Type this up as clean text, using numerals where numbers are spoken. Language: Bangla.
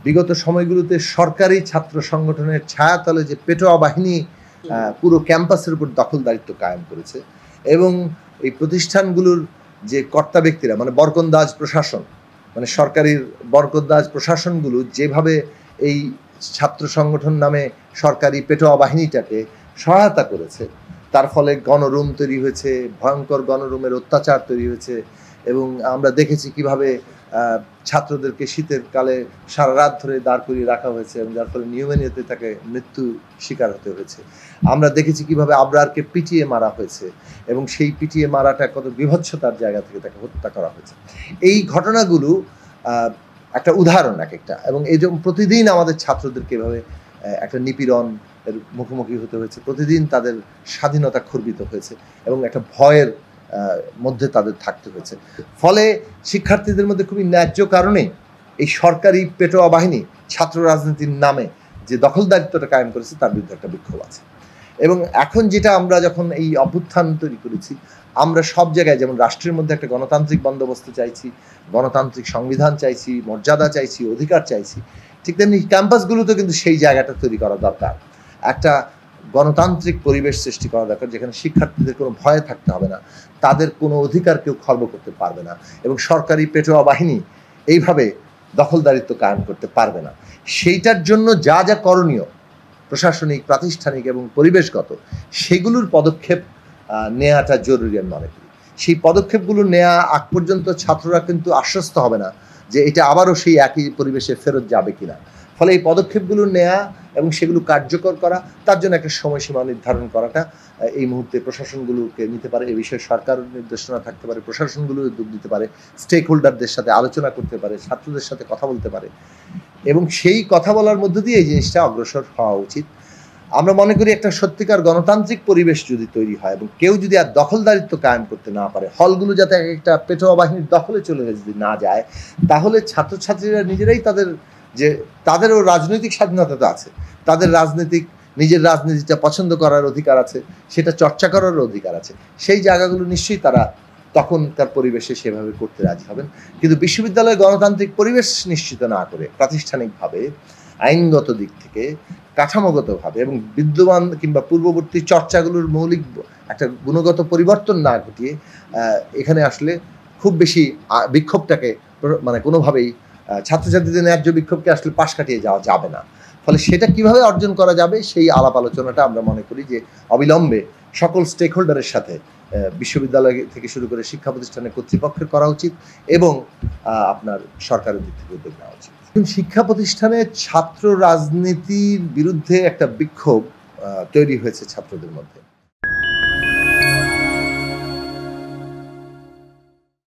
বিগত সময়গুলোতে সরকারি ছাত্র সংগঠনের ছায়াতলে যে পেটোয়া বাহিনী পুরো ক্যাম্পাসের উপর দখলদারিত্ব কায়েম করেছে এবং এই প্রতিষ্ঠানগুলোর যে কর্তা ব্যক্তিরা মানে বরকন্দাজ প্রশাসন মানে সরকারি বরকন্দাজ প্রশাসনগুলো যেভাবে এই ছাত্র সংগঠন নামে সরকারি পেটোয়া বাহিনীটাকে সহায়তা করেছে, তার ফলে গণরুম তৈরি হয়েছে, ভয়ঙ্কর গণরুমের অত্যাচার তৈরি হয়েছে এবং আমরা দেখেছি কিভাবে ছাত্রদেরকে শীতের কালে সারা রাত ধরে দাঁড় করিয়ে রাখা হয়েছে এবং যার ফলে নিউমোনিয়াতে তাকে মৃত্যু শিকার হতে হয়েছে। আমরা দেখেছি কিভাবে আবরারকে পিটিয়ে মারা হয়েছে এবং সেই পিটিয়ে মারাটা কত বিভৎসতার জায়গা থেকে তাকে হত্যা করা হয়েছে। এই ঘটনাগুলো একটা উদাহরণ এক একটা, এবং এই জন্য প্রতিদিন আমাদের ছাত্রদেরকে এভাবে একটা নিপীড়ন এর মুখোমুখি হতে হয়েছে, প্রতিদিন তাদের স্বাধীনতা খর্বিত হয়েছে এবং একটা ভয়ের মধ্যে তাদের থাকতে হয়েছে। ফলে শিক্ষার্থীদের মধ্যে খুবই ন্যায্য কারণে এই সরকারি পেটোয়া বাহিনী ছাত্র রাজনীতির নামে যে দখলদারিত্বটা কায়েম করেছে তার বিরুদ্ধে একটা বিক্ষোভ আছে। এবং এখন যেটা আমরা যখন এই অভ্যুত্থান তৈরি করেছি, আমরা সব জায়গায় যেমন রাষ্ট্রের মধ্যে একটা গণতান্ত্রিক বন্দোবস্ত চাইছি, গণতান্ত্রিক সংবিধান চাইছি, মর্যাদা চাইছি, অধিকার চাইছি, ঠিক তেমনি ক্যাম্পাসগুলোতে কিন্তু সেই জায়গাটা তৈরি করা দরকার। একটা গণতান্ত্রিক পরিবেশ সৃষ্টি করা দরকার যেখানে শিক্ষার্থীদের কোনো ভয় থাকতে হবে না, তাদের কোনো অধিকার কেউ খর্ব করতে পারবে না এবং সরকারি পেটোয়া বাহিনী এইভাবে দখলদারিত্ব কায়েম করতে পারবে না। সেইটার জন্য যা যা করণীয় প্রশাসনিক, প্রাতিষ্ঠানিক এবং পরিবেশগত, সেগুলোর পদক্ষেপ নেওয়াটা জরুরি আমি মনে করি। সেই পদক্ষেপগুলো নেওয়া আগ পর্যন্ত ছাত্ররা কিন্তু আশ্বস্ত হবে না যে এটা আবারও সেই একই পরিবেশে ফেরত যাবে কিনা। ফলে এই পদক্ষেপগুলো নেওয়া এবং সেগুলো কার্যকর করা, তার জন্য একটা সময়সীমা নির্ধারণ করাটা এই মুহূর্তে প্রশাসনগুলোকে নিতে পারে। এই বিষয়ে সরকার নির্দেশনা থাকতে পারে, প্রশাসনগুলো উদ্যোগ দিতে পারে, স্টেক হোল্ডারদের সাথে আলোচনা করতে পারে, ছাত্রদের সাথে কথা বলতে পারে এবং সেই কথা বলার মধ্য দিয়ে এই জিনিসটা অগ্রসর হওয়া উচিত। আমরা মনে করি একটা সত্যিকার গণতান্ত্রিক পরিবেশ যদি তৈরি হয় এবং কেউ যদি আর দখলদারিত্ব কায়েম করতে না পারে, হলগুলো যাতে একটা পেটোয়া বাহিনীর দখলে চলে যদি না যায়, তাহলে ছাত্রছাত্রীরা নিজেরাই তাদেরও রাজনৈতিক স্বাধীনতা তো আছে, তাদের নিজের রাজনীতিটা পছন্দ করার অধিকার আছে, সেটা চর্চা করারও অধিকার আছে। সেই জায়গাগুলো নিশ্চয়ই তারা তখনকার পরিবেশে সেভাবে করতে রাজি হবেন। কিন্তু বিশ্ববিদ্যালয়ে গণতান্ত্রিক পরিবেশ নিশ্চিত না করে প্রাতিষ্ঠানিকভাবে, আইনগত দিক থেকে, কাঠামোগতভাবে এবং বিদ্যমান কিংবা পূর্ববর্তী চর্চাগুলোর মৌলিক একটা গুণগত পরিবর্তন না ঘটিয়ে এখানে আসলে খুব বেশি বিক্ষোভটাকে মানে কোনোভাবেই ছাত্রছাত্রীদের ন্যায্য বিক্ষোভকে আসলে পাশ কাটিয়ে যাওয়া যাবে না। ফলে সেটা কিভাবে অর্জন করা যাবে সেই আলাপ আলোচনাটা আমরা মনে করি যে অবিলম্বে সকল স্টেক হোল্ডারের সাথে বিশ্ববিদ্যালয় থেকে শুরু করে শিক্ষা প্রতিষ্ঠানের কর্তৃপক্ষের করা উচিত এবং আপনার সরকারের দিক থেকে উদ্যোগ নেওয়া উচিত। শিক্ষা প্রতিষ্ঠানে ছাত্র রাজনীতির বিরুদ্ধে একটা বিক্ষোভ তৈরি হয়েছে ছাত্রদের মধ্যে।